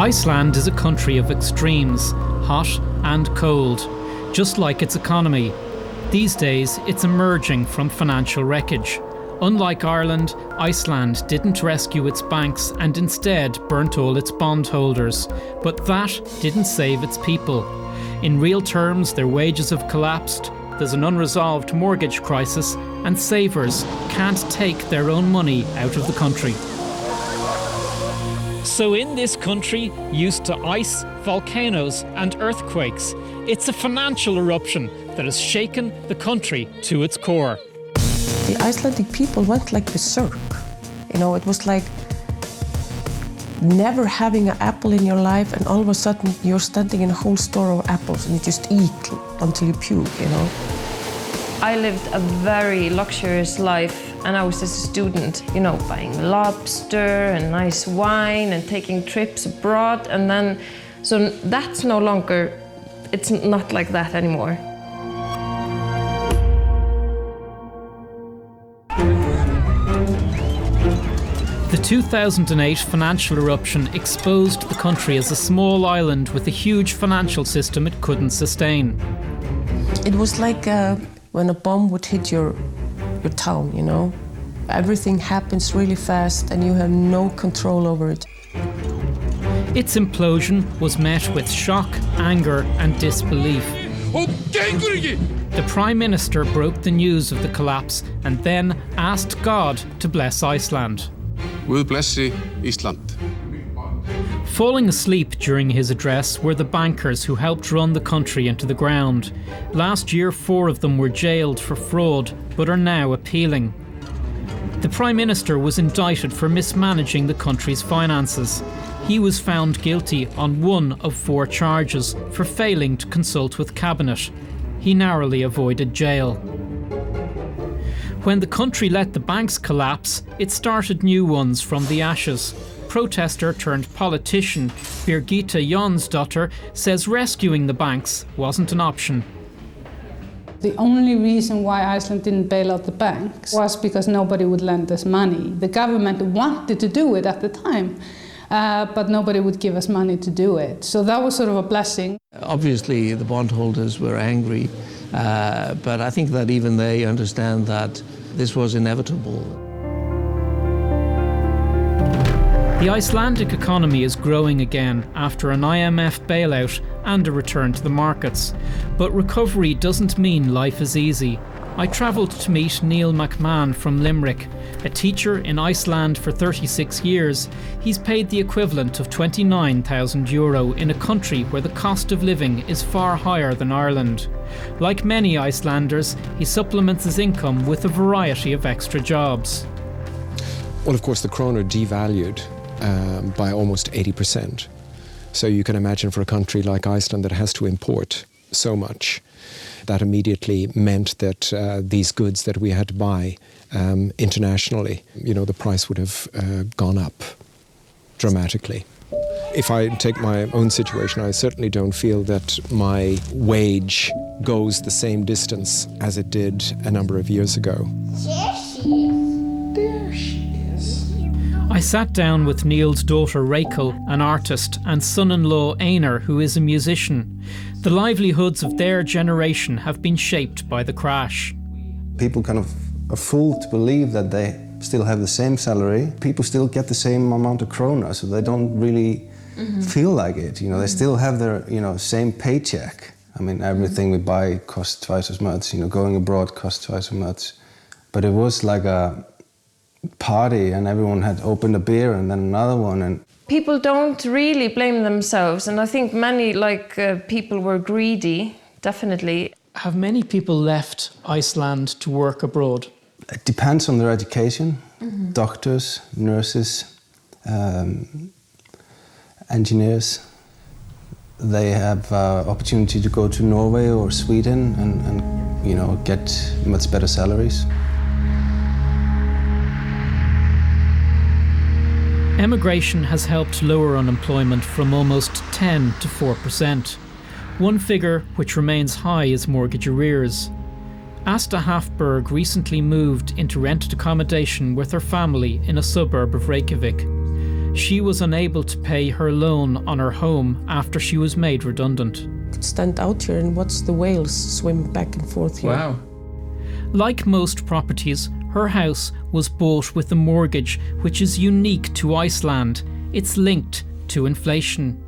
Iceland is a country of extremes, hot and cold, just like its economy. These days, it's emerging from financial wreckage. Unlike Ireland, Iceland didn't rescue its banks and instead burnt all its bondholders. But that didn't save its people. In real terms, their wages have collapsed, there's an unresolved mortgage crisis, and savers can't take their own money out of the country. So in this country, used to ice, volcanoes and earthquakes, it's a financial eruption that has shaken the country to its core. The Icelandic people went like berserk. You know, it was like never having an apple in your life and all of a sudden you're standing in a whole store of apples and you just eat until you puke, you know. I lived a very luxurious life and I was just a student, you know, buying lobster and nice wine and taking trips abroad and then, so that's no longer, it's not like that anymore. The 2008 financial eruption exposed the country as a small island with a huge financial system it couldn't sustain. It was like when a bomb would hit your town, you know? Everything happens really fast and you have no control over it. Its implosion was met with shock, anger and disbelief. The Prime Minister broke the news of the collapse and then asked God to bless Iceland. Guð blessi Ísland. Falling asleep during his address were the bankers who helped run the country into the ground. Last year, 4 of them were jailed for fraud, but are now appealing. The Prime Minister was indicted for mismanaging the country's finances. He was found guilty on 1 of 4 charges for failing to consult with Cabinet. He narrowly avoided jail. When the country let the banks collapse, it started new ones from the ashes. Protester turned politician Birgitta Jónsdóttir says rescuing the banks wasn't an option. The only reason why Iceland didn't bail out the banks was because nobody would lend us money. The government wanted to do it at the time, but nobody would give us money to do it. So that was sort of a blessing. Obviously, the bondholders were angry, but I think that even they understand that this was inevitable. The Icelandic economy is growing again after an IMF bailout and a return to the markets. But recovery doesn't mean life is easy. I travelled to meet Neil McMahon from Limerick. A teacher in Iceland for 36 years, he's paid the equivalent of €29,000 in a country where the cost of living is far higher than Ireland. Like many Icelanders, he supplements his income with a variety of extra jobs. Well, of course, the kroner devalued by almost 80%. So you can imagine for a country like Iceland that has to import so much, that immediately meant that these goods that we had to buy internationally, you know, the price would have gone up dramatically. If I take my own situation, I certainly don't feel that my wage goes the same distance as it did a number of years ago. There she is. There she is. I sat down with Neil's daughter Rachel, an artist, and son-in-law Einar, who is a musician. The livelihoods of their generation have been shaped by the crash. People kind of are fooled to believe that they still have the same salary. People still get the same amount of krona, so they don't really feel like it. You know, they still have their, you know, same paycheck. I mean, everything we buy costs twice as much. You know, going abroad costs twice as much. But it was like a party, and everyone had opened a beer and then another one. And people don't really blame themselves, and I think many people were greedy, definitely. Have many people left Iceland to work abroad? It depends on their education. Doctors, nurses, engineers. They have opportunity to go to Norway or Sweden and you know, get much better salaries. Emigration has helped lower unemployment from almost 10 to 4%. One figure which remains high is mortgage arrears. Asta Hafberg recently moved into rented accommodation with her family in a suburb of Reykjavik. she was unable to pay her loan on her home after she was made redundant. You could stand out here and watch the whales swim back and forth here. Wow. Like most properties, her house was bought with a mortgage which is unique to Iceland. It's linked to inflation.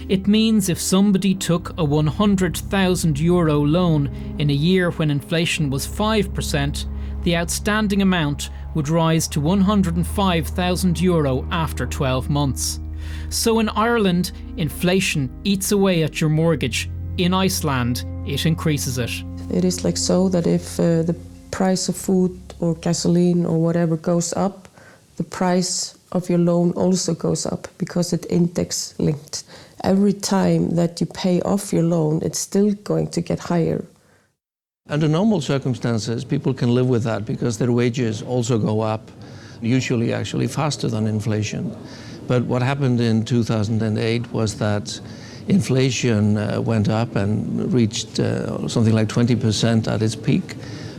It means if somebody took a €100,000 loan in a year when inflation was 5%, the outstanding amount would rise to €105,000 after 12 months. So in Ireland, inflation eats away at your mortgage. In Iceland, it increases it. It is like so that if the price of food or gasoline or whatever goes up, the price of your loan also goes up because it's index linked. Every time that you pay off your loan, it's still going to get higher. Under normal circumstances, people can live with that because their wages also go up, usually actually faster than inflation. But what happened in 2008 was that inflation went up and reached something like 20% at its peak,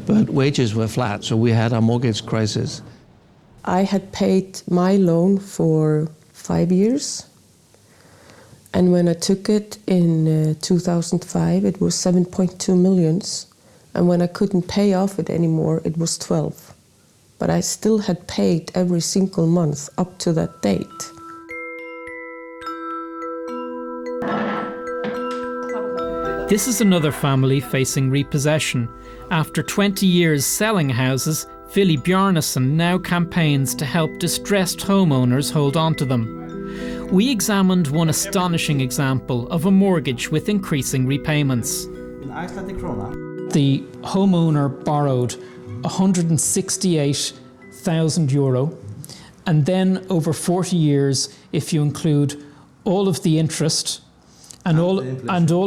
but wages were flat, so we had a mortgage crisis. I had paid my loan for 5 years, and when I took it in 2005, it was 7.2 million, and when I couldn't pay off it anymore, it was 12. But I still had paid every single month up to that date. This is another family facing repossession. After 20 years selling houses, Philly Bjarnason now campaigns to help distressed homeowners hold on to them. We examined one astonishing example of a mortgage with increasing repayments. In Icelandic krona. The homeowner borrowed €168,000, and then over 40 years, if you include all of the interest and all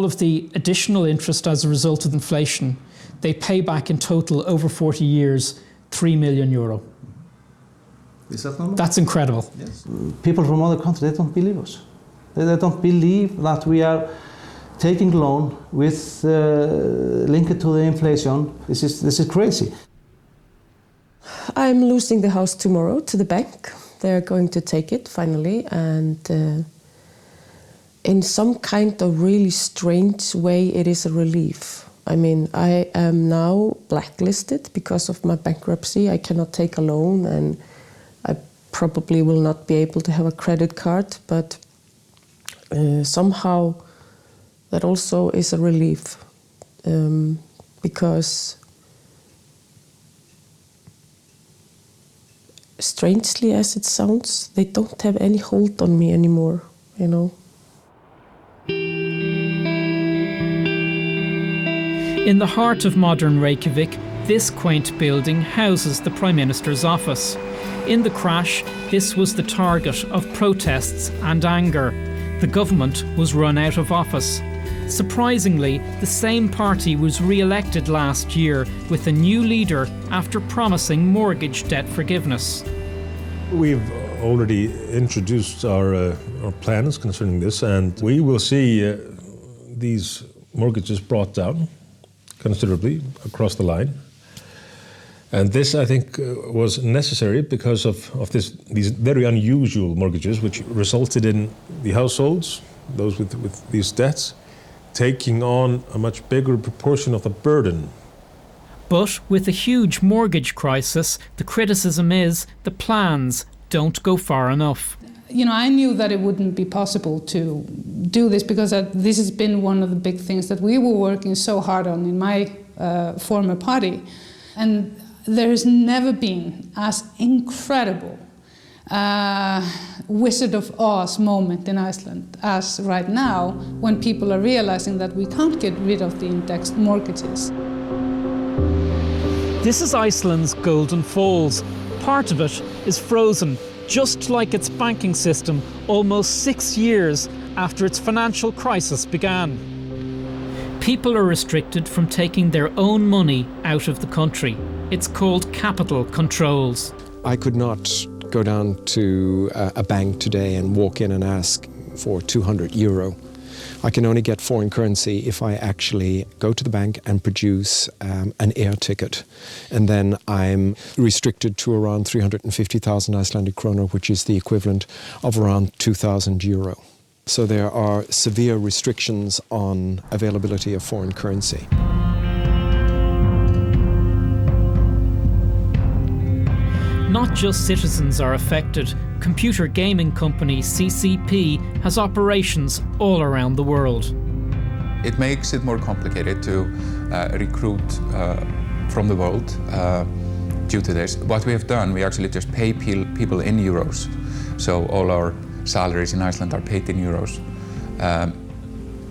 of the additional interest as a result of inflation, they pay back in total over 40 years €3 million. Is that normal? That's incredible. Yes. People from other countries, they don't believe us. They don't believe that we are taking loan with linked to the inflation. This is crazy. I'm losing the house tomorrow to the bank. They're going to take it finally, and in some kind of really strange way, it is a relief. I mean, I am now blacklisted because of my bankruptcy. I cannot take a loan, and I probably will not be able to have a credit card, but somehow that also is a relief, because strangely as it sounds, they don't have any hold on me anymore, you know. In the heart of modern Reykjavik, this quaint building houses the Prime Minister's office. In the crash, this was the target of protests and anger. The government was run out of office. Surprisingly, the same party was re-elected last year with a new leader after promising mortgage debt forgiveness. We've already introduced our plans concerning this, and we will see these mortgages brought down considerably across the line. And this, I think, was necessary because of these very unusual mortgages, which resulted in the households, those with these debts, taking on a much bigger proportion of the burden. But with a huge mortgage crisis, the criticism is the plans don't go far enough. You know, I knew that it wouldn't be possible to do this because this has been one of the big things that we were working so hard on in my former party. And there has never been as incredible Wizard of Oz moment in Iceland as right now, when people are realizing that we can't get rid of the indexed mortgages. This is Iceland's Golden Falls. Part of it is frozen, just like its banking system, almost 6 years after its financial crisis began. People are restricted from taking their own money out of the country. It's called capital controls. I could not go down to a bank today and walk in and ask for €200. I can only get foreign currency if I actually go to the bank and produce an air ticket. And then I'm restricted to around 350,000 Icelandic kroner, which is the equivalent of around 2,000 euro. So there are severe restrictions on availability of foreign currency. Not just citizens are affected. Computer gaming company CCP has operations all around the world. It makes it more complicated to recruit from the world due to this. What we have done, we actually just pay people in euros. So all our salaries in Iceland are paid in euros.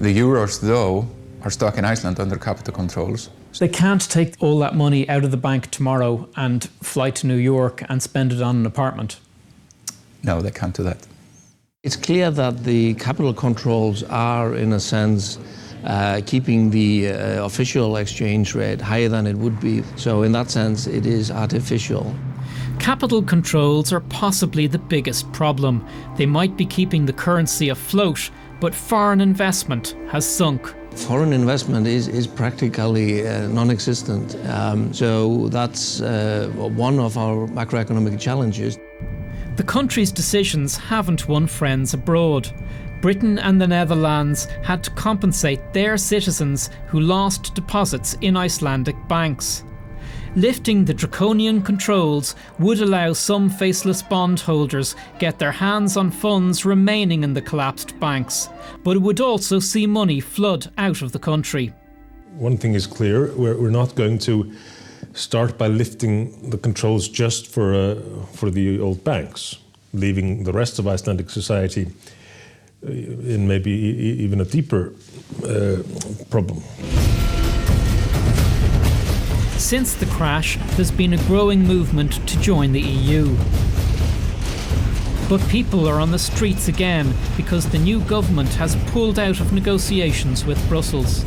The euros, though, are stuck in Iceland under capital controls. So they can't take all that money out of the bank tomorrow and fly to New York and spend it on an apartment? No, they can't do that. It's clear that the capital controls are, in a sense, keeping the official exchange rate higher than it would be. So in that sense, it is artificial. Capital controls are possibly the biggest problem. They might be keeping the currency afloat, but foreign investment has sunk. Foreign investment is practically non-existent. So that's one of our macroeconomic challenges. The country's decisions haven't won friends abroad. Britain and the Netherlands had to compensate their citizens who lost deposits in Icelandic banks. Lifting the draconian controls would allow some faceless bondholders get their hands on funds remaining in the collapsed banks, but it would also see money flood out of the country. One thing is clear, we're not going to start by lifting the controls just for the old banks, leaving the rest of Icelandic society in maybe even a deeper problem. Since the crash, there's been a growing movement to join the EU. But people are on the streets again because the new government has pulled out of negotiations with Brussels.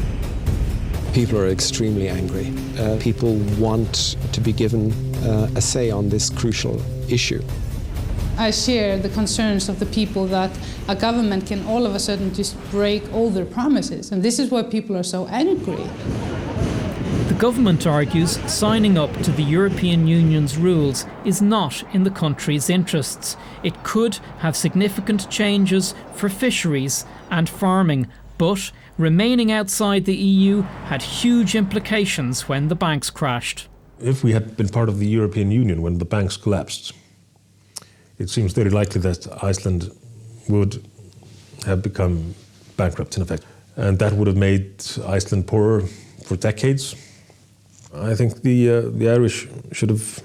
People are extremely angry. People want to be given a say on this crucial issue. I share the concerns of the people that a government can all of a sudden just break all their promises, and this is why people are so angry. The government argues signing up to the European Union's rules is not in the country's interests. It could have significant changes for fisheries and farming, but remaining outside the EU had huge implications when the banks crashed. If we had been part of the European Union when the banks collapsed, it seems very likely that Iceland would have become bankrupt in effect. And that would have made Iceland poorer for decades. I think the Irish should have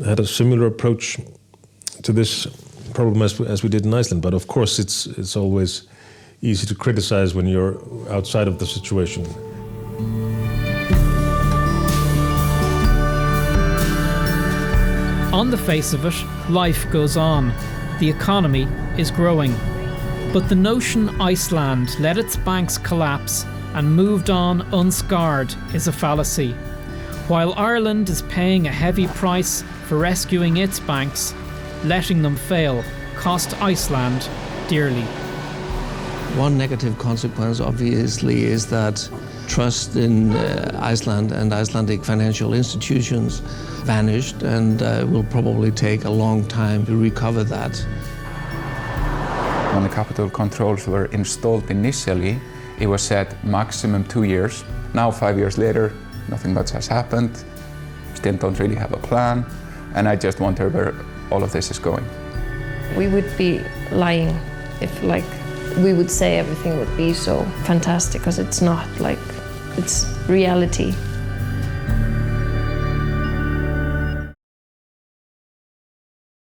had a similar approach to this problem as we did in Iceland. But of course, it's always easy to criticize when you're outside of the situation. On the face of it, life goes on. The economy is growing. But the notion Iceland let its banks collapse and moved on unscarred is a fallacy. While Ireland is paying a heavy price for rescuing its banks, letting them fail cost Iceland dearly. One negative consequence, obviously, is that trust in Iceland and Icelandic financial institutions vanished, and will probably take a long time to recover that. When the capital controls were installed initially, it was said maximum 2 years. Now, 5 years later, nothing much has happened. Still don't really have a plan, and I just wonder where all of this is going. We would be lying if we would say everything would be so fantastic, because it's not. It's reality.